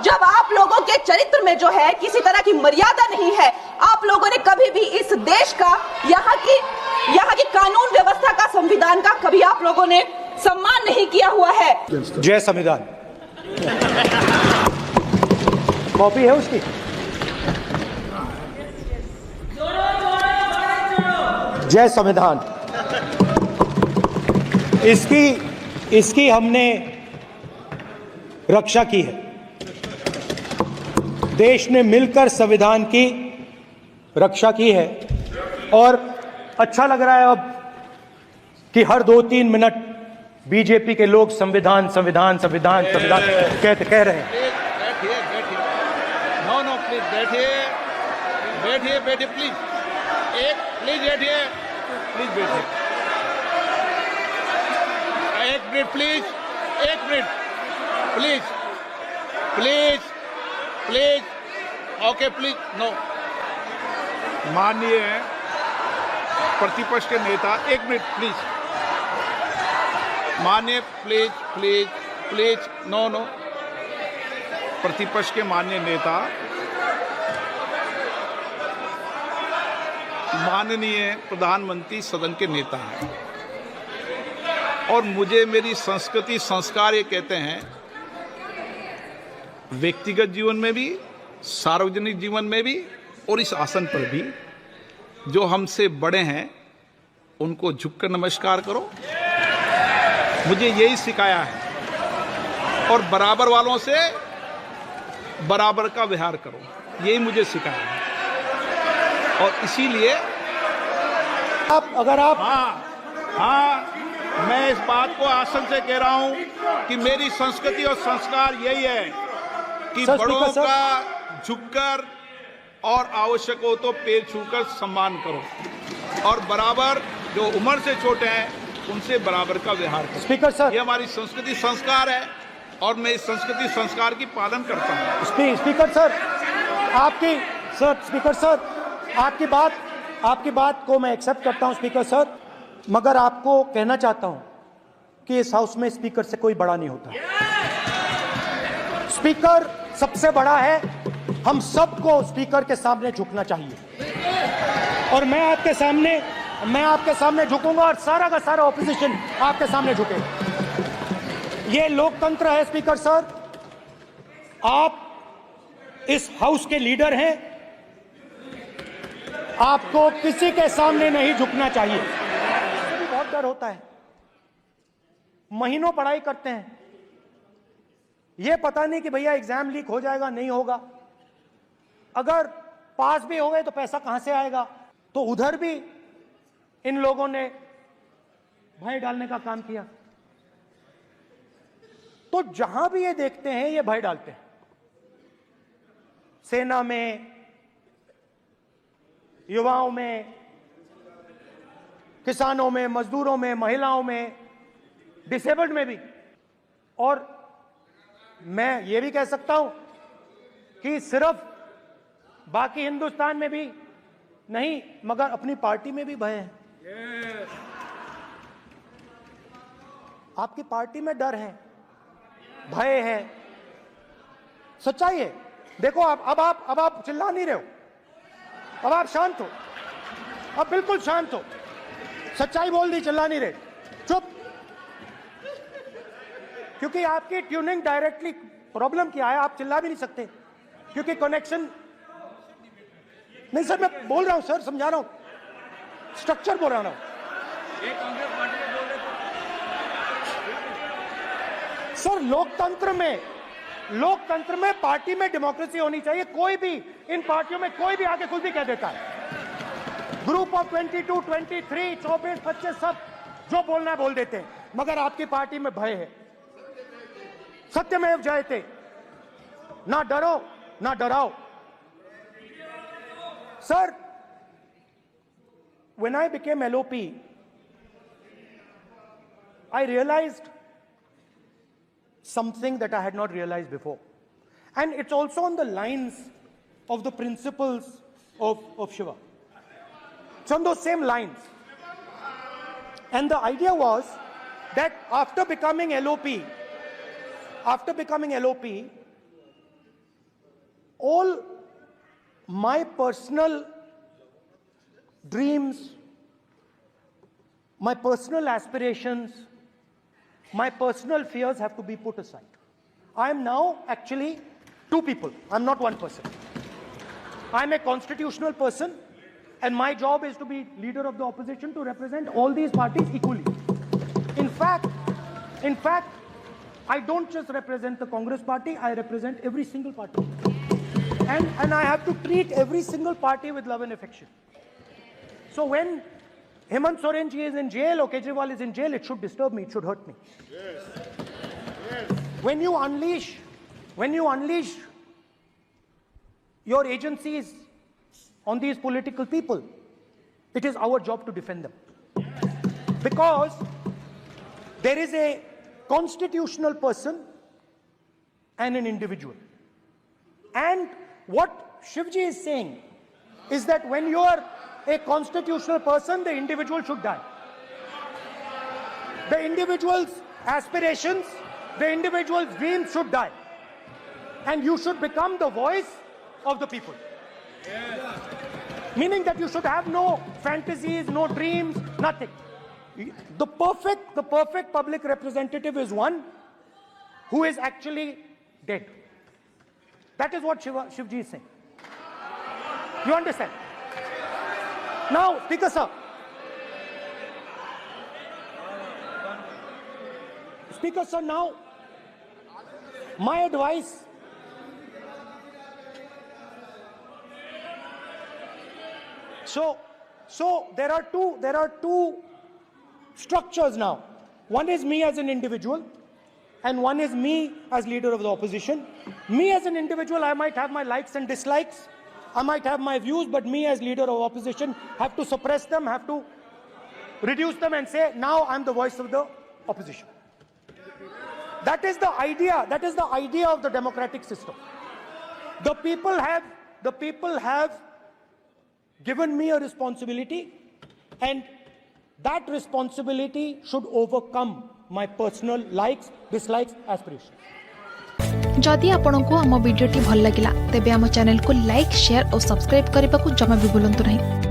जब आप लोगों के चरित्र में जो है किसी तरह की मर्यादा नहीं है, आप लोगों ने कभी भी इस देश का, यहाँ की कानून व्यवस्था का, संविधान का कभी आप लोगों ने सम्मान नहीं किया हुआ है। जय संविधान। कॉपी है उसकी? जय संविधान। इसकी हमने रक्षा की है। देश ने मिलकर संविधान की रक्षा की है और अच्छा लग रहा है अब कि हर 2-3 मिनट बीजेपी के लोग संविधान संविधान संविधान संविधान कह रहे हैं। नो प्लीज बैठिए प्लीज, प्लीज बैठिए, एक minute please, okay please, no. माननीय प्रतिपक्ष के नेता, एक मिनट प्लीज, माननीय प्लीज, नो। प्रतिपक्ष के माननीय नेता, माननीय प्रधानमंत्री सदन के नेता हैं और मुझे मेरी संस्कृति संस्कार ये कहते हैं, व्यक्तिगत जीवन में भी, सार्वजनिक जीवन में भी और इस आसन पर भी, जो हमसे बड़े हैं उनको झुककर नमस्कार करो। मुझे यही सिखाया है और बराबर वालों से बराबर का व्यवहार करो, यही मुझे सिखाया है। और इसीलिए अगर आप हाँ, मैं इस बात को आसन से कह रहा हूं कि मेरी संस्कृति और संस्कार यही है कि बड़ों का झुककर और आवश्यक हो तो पैर छूकर सम्मान करो और बराबर जो उम्र से छोटे हैं उनसे बराबर का व्यवहार करो। स्पीकर सर, ये हमारी संस्कृति संस्कार है और मैं इस संस्कृति संस्कार की पालन करता हूं। स्पीकर सर, आपकी बात को मैं एक्सेप्ट करता हूं स्पीकर सर, मगर आपको कहना चाहता हूं कि इस हाउस में स्पीकर से कोई बड़ा नहीं होता। स्पीकर सबसे बड़ा है, हम सबको स्पीकर के सामने झुकना चाहिए और मैं आपके सामने झुकूंगा और सारा का सारा ऑपोजिशन आपके सामने झुकेगा। ये लोकतंत्र है स्पीकर सर, आप इस हाउस के लीडर हैं, आपको किसी के सामने नहीं झुकना चाहिए। बहुत डर होता है, महीनों पढ़ाई करते हैं, यह पता नहीं कि भैया एग्जाम लीक हो जाएगा नहीं होगा, अगर पास भी हो गए तो पैसा कहां से आएगा। तो उधर भी इन लोगों ने भय डालने का काम किया। तो जहां भी ये देखते हैं ये भय डालते हैं, सेना में, युवाओं में, किसानों में, मजदूरों में, महिलाओं में, डिसेबल्ड में भी। और मैं ये भी कह सकता हूं कि सिर्फ बाकी हिंदुस्तान में भी नहीं मगर अपनी पार्टी में भी भय है। आपकी पार्टी में डर है, भय है, सच्चाई है। देखो अब आप चिल्ला नहीं रहे हो, अब आप शांत हो, अब बिल्कुल शांत हो, सच्चाई बोल दी, चिल्ला नहीं रहे, चुप। क्योंकि आपकी ट्यूनिंग डायरेक्टली प्रॉब्लम क्या है, आप चिल्ला भी नहीं सकते क्योंकि कनेक्शन नहीं। सर मैं बोल रहा हूं सर, समझा रहा हूं, स्ट्रक्चर बोल रहा हूं। सर लोकतंत्र में पार्टी में डेमोक्रेसी होनी चाहिए। कोई भी इन पार्टियों में कोई भी आके कुछ भी कह देता है, ग्रुप ऑफ 22, 23, 24, 25 सब जो बोलना है बोल देते हैं, मगर आपकी पार्टी में भय है। सत्यमेव जयते, ना डरो ना डराओ। Sir, when I became LOP, I realized something that I had not realized before. And it's also on the lines of the principles of Shiva. It's on those same lines. And the idea was that after becoming LOP, all my personal dreams, my personal aspirations, my personal fears have to be put aside. I am now actually two people. I'm not one person. I'm a constitutional person, and my job is to be leader of the opposition, to represent all these parties equally. In fact, I don't just represent the Congress party, I represent every single party. And I have to treat every single party with love and affection. So when Hemant Soren ji is in jail or Kejriwal is in jail, it should disturb me, it should hurt me. Yes. Yes. When you unleash your agencies on these political people, it is our job to defend them. Because there is a constitutional person and an individual. And what Shivji is saying is that when you are a constitutional person, the individual should die. The individual's aspirations, the individual's dreams should die. And you should become the voice of the people. Yes. Meaning that you should have no fantasies, no dreams, nothing. The perfect public representative is one who is actually dead. That is what Shivji is saying. You understand? Now, Speaker sir. Speaker sir, now, my advice. So there are two structures now. One is me as an individual, and one is me as leader of the opposition. Me as an individual, I might have my likes and dislikes, I might have my views, but me as leader of opposition have to suppress them, have to reduce them and say, now I'm the voice of the opposition. That is the idea of the democratic system. The people have given me a responsibility, and that responsibility should overcome my personal likes, dislikes, aspirations. जदि आपंक आम भिडी भल लगा तेब आम channel को like, share और subscribe करने को जमा भी भूलु नहीं।